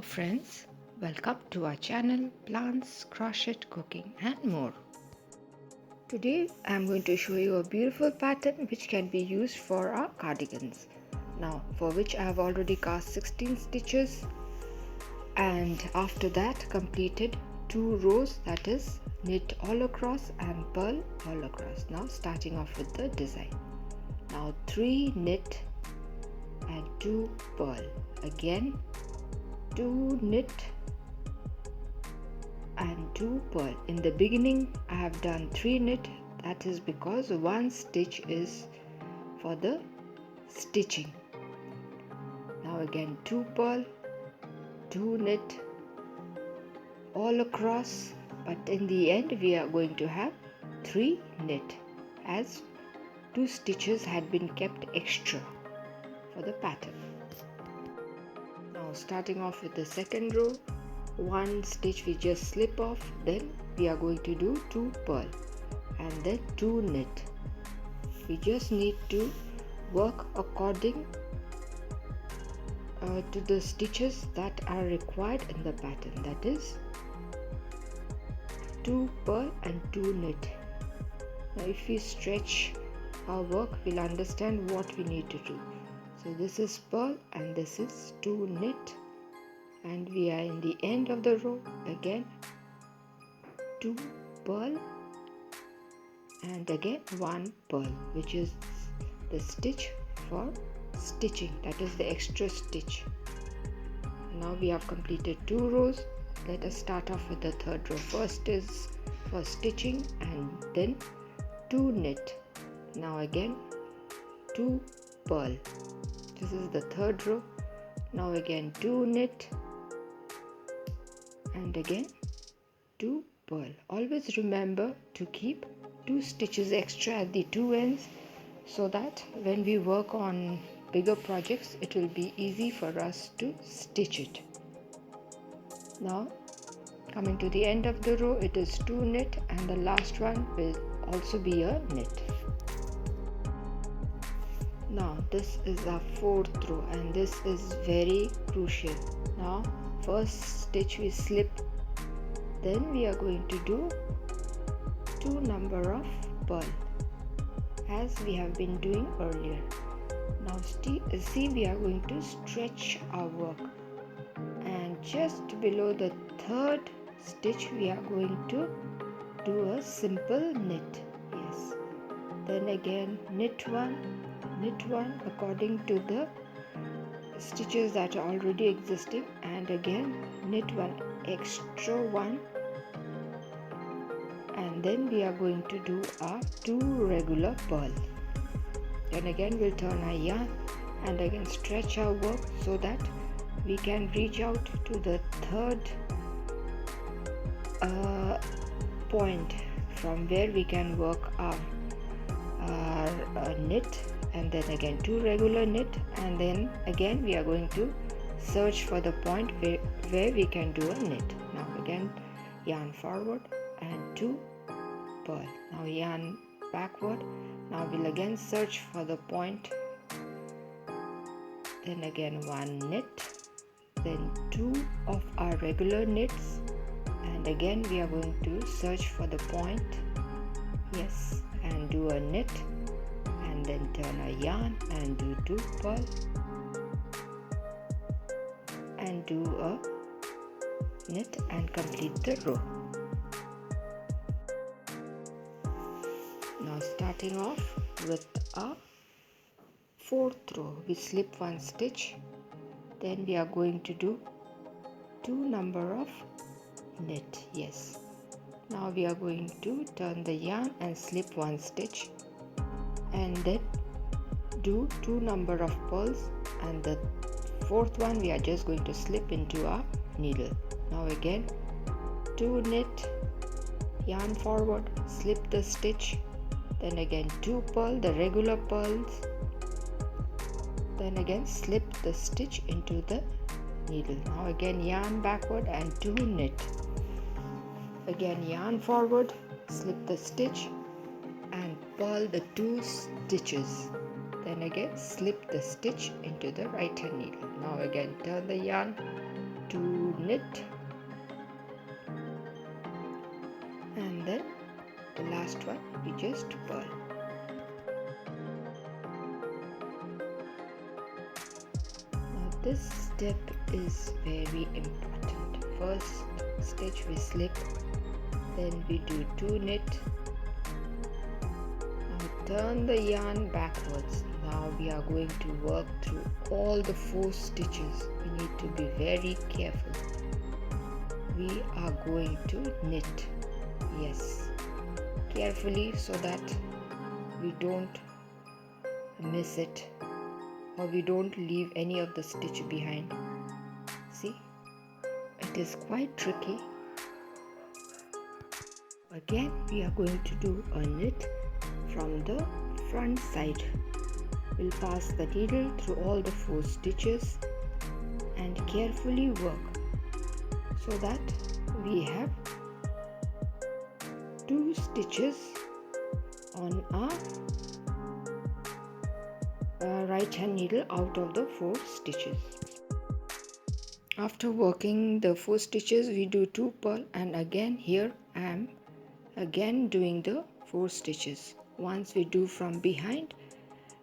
friends, welcome to our channel Plants, Crochet, Cooking and more. Today I am going to show you a beautiful pattern which can be used for our cardigans. Now for which I have already cast 16 stitches and after that completed 2 rows, that is knit all across and purl all across. Now starting off with the design. Now 3 knit and 2 purl. Again 2 knit and 2 purl. In the beginning I have done 3 knit, that is because 1 stitch is for the stitching. Now again 2 purl, 2 knit all across, but in the end we are going to have 3 knit as 2 stitches had been kept extra for the pattern. Now starting off with the second row, 1 stitch we just slip off, then we are going to do 2 purl and then 2 knit. We just need to work according to the stitches that are required in the pattern, that is 2 purl and 2 knit. Now if we stretch our work, we'll understand what we need to do. So this is purl and this is 2 knit, and we are in the end of the row. Again 2 purl and again 1 purl, which is the stitch for stitching, that is the extra stitch. Now we have completed 2 rows. Let us start off with the third row. First is for stitching and then 2 knit. Now again 2 purl. This is the third row. Now again 2 knit and again 2 purl. Always remember to keep 2 stitches extra at the 2 ends so that when we work on bigger projects it will be easy for us to stitch it. Now coming to the end of the row, it is 2 knit and the last one will also be a knit. Now this is our fourth row and this is very crucial. Now first stitch we slip, then we are going to do 2 number of purl as we have been doing earlier. Now see, we are going to stretch our work, and just below the third stitch we are going to do a simple knit. Yes, then again knit 1 according to the stitches that are already existing, and again knit 1 extra 1, and then we are going to do our 2 regular purl. Then again we'll turn our yarn and again stretch our work so that we can reach out to the third point from where we can work our knit, and then again 2 regular knit, and then again we are going to search for the point where we can do a knit. Now again yarn forward and 2 purl. Now yarn backward. Now we'll again search for the point, then again 1 knit, then 2 of our regular knits, and again we are going to search for the point, yes, and do a knit, and then turn a yarn and do 2 purl and do a knit and complete the row. Now starting off with a fourth row, we slip 1 stitch, then we are going to do 2 number of knit. Yes, now we are going to turn the yarn and slip 1 stitch and then do 2 number of purls, and the fourth one we are just going to slip into our needle. Now again 2 knit, yarn forward, slip the stitch, then again 2 purl, the regular purls, then again slip the stitch into the needle. Now again yarn backward and 2 knit, again yarn forward, slip the stitch and purl the 2 stitches, then again slip the stitch into the right hand needle. Now again turn the yarn, 2 knit, and then the last one we just purl. Now this step is very important. First stitch we slip, then we do 2 knit. Now turn the yarn backwards. Now we are going to work through all the 4 stitches. We need to be very careful. We are going to knit, yes, carefully, so that we don't miss it or we don't leave any of the stitch behind. See, it is quite tricky. Again we are going to do a knit from the front side. We'll pass the needle through all the 4 stitches and carefully work so that we have 2 stitches on our right hand needle out of the 4 stitches. After working the 4 stitches, we do 2 purl, and again here I am again doing the 4 stitches. Once we do from behind,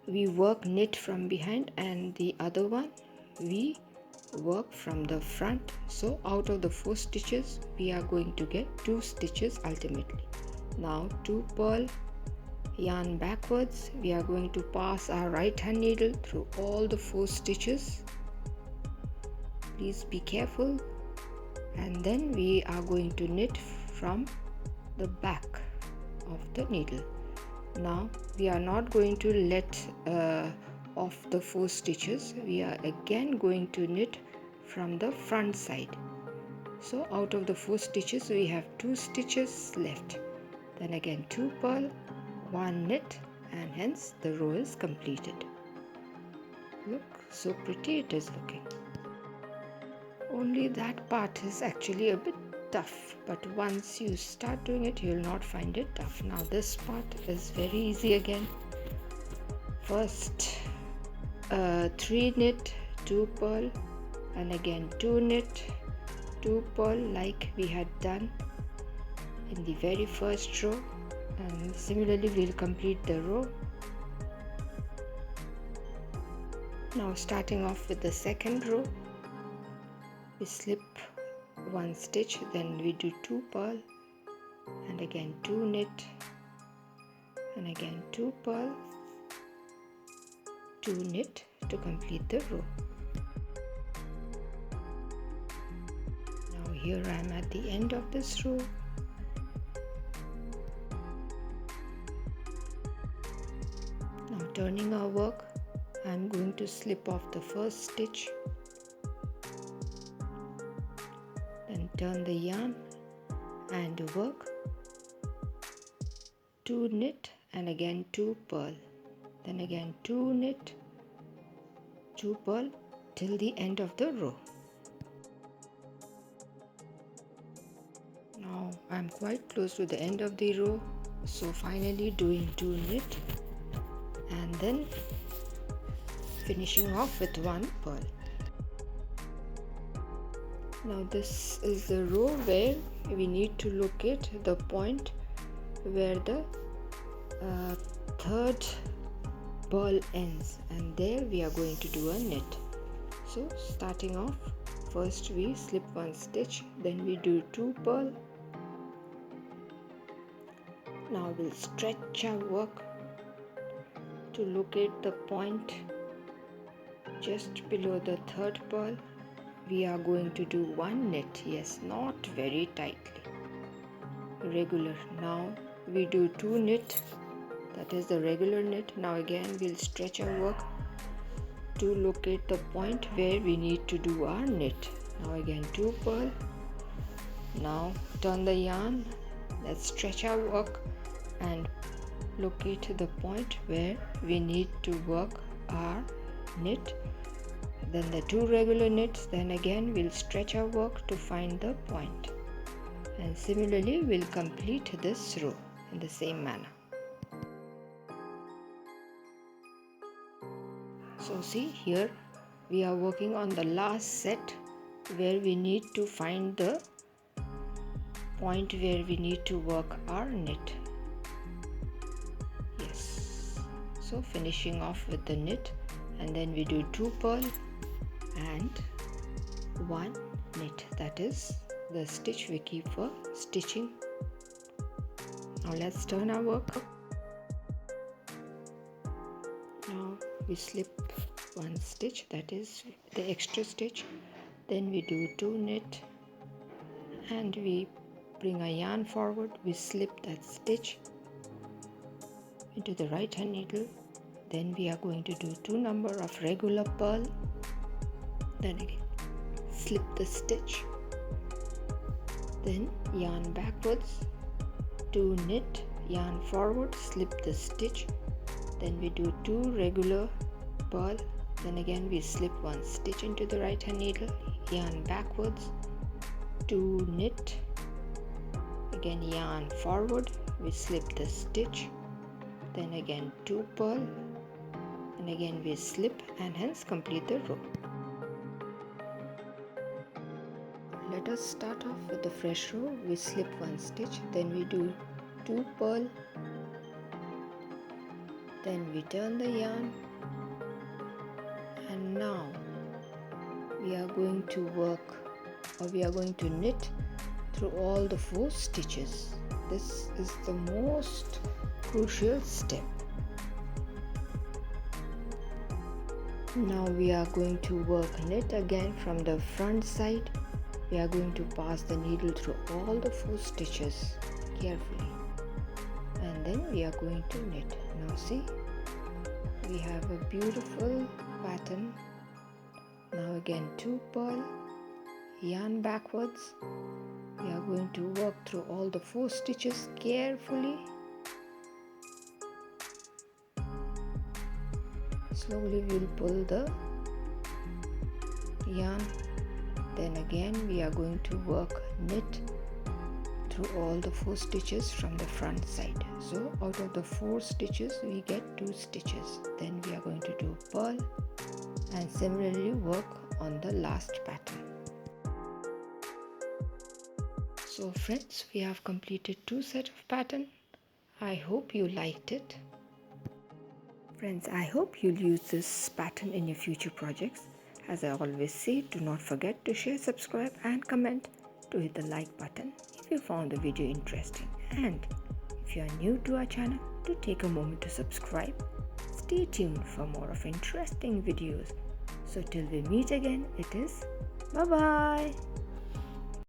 we work knit from behind, and the other one we work from the front. So out of the 4 stitches we are going to get 2 stitches ultimately. Now 2 purl, yarn backwards. We are going to pass our right hand needle through all the 4 stitches. Please be careful. And then we are going to knit from the back of the needle. Now we are not going to let off the 4 stitches. We are again going to knit from the front side. So out of the 4 stitches we have 2 stitches left. Then again 2 purl, 1 knit, and hence the row is completed. Look, so pretty it is looking. Only that part is actually a bit tough, but once you start doing it, you will not find it tough. Now this part is very easy again. First 3 knit, 2 purl, and again 2 knit, 2 purl, like we had done in the very first row, and similarly we will complete the row. Now starting off with the second row, we slip 1 stitch, then we do 2 purl, and again 2 knit, and again 2 purl, 2 knit to complete the row. Now here I am at the end of this row. Now turning our work, I am going to slip off the first stitch, then turn the yarn and work 2 knit, and again 2 purl, then again 2 knit, 2 purl till the end of the row. Now I am quite close to the end of the row, so finally doing 2 knit and then finishing off with 1 purl. Now this is the row where we need to locate the point where the third purl ends, and there we are going to do a knit. So starting off, first we slip 1 stitch, then we do 2 purl. Now we'll stretch our work to locate the point just below the third purl. We are going to do 1 knit, yes, not very tightly, regular. Now we do 2 knit, that is the regular knit. Now again we'll stretch our work to locate the point where we need to do our knit. Now again 2 purl. Now turn the yarn, let's stretch our work and locate the point where we need to work our knit. Then the 2 regular knits, then again we'll stretch our work to find the point, and similarly we'll complete this row in the same manner. So see, here we are working on the last set where we need to find the point where we need to work our knit. Yes, so finishing off with the knit, and then we do 2 purl and 1 knit. That is the stitch we keep for stitching. Now let's turn our work. Now we slip 1 stitch, that is the extra stitch, then we do 2 knit and we bring a yarn forward, we slip that stitch into the right hand needle, then we are going to do 2 number of regular purl, then again slip the stitch, then yarn backwards, 2 knit, yarn forward, slip the stitch, then we do 2 regular purl, then again we slip 1 stitch into the right hand needle, yarn backwards, 2 knit, again yarn forward, we slip the stitch, then again 2 purl, and again we slip, and hence complete the row. Let us start off with the fresh row. We slip 1 stitch, then we do 2 purl, then we turn the yarn, and now we are going to work, or we are going to knit through all the 4 stitches. This is the most crucial step. Now we are going to work knit again from the front side. We are going to pass the needle through all the 4 stitches carefully, and then we are going to knit. Now see, we have a beautiful pattern. Now again 2 purl, yarn backwards, we are going to work through all the 4 stitches carefully. Slowly we will pull the yarn, then again we are going to work knit through all the 4 stitches from the front side. So out of the 4 stitches we get 2 stitches, then we are going to do purl and similarly work on the last pattern. So friends, we have completed 2 sets of pattern. I hope you liked it. Friends, I hope you'll use this pattern in your future projects. As I always say, do not forget to share, subscribe and comment, to hit the like button if you found the video interesting, and if you are new to our channel, to take a moment to subscribe. Stay tuned for more of interesting videos. So till we meet again, it is bye bye.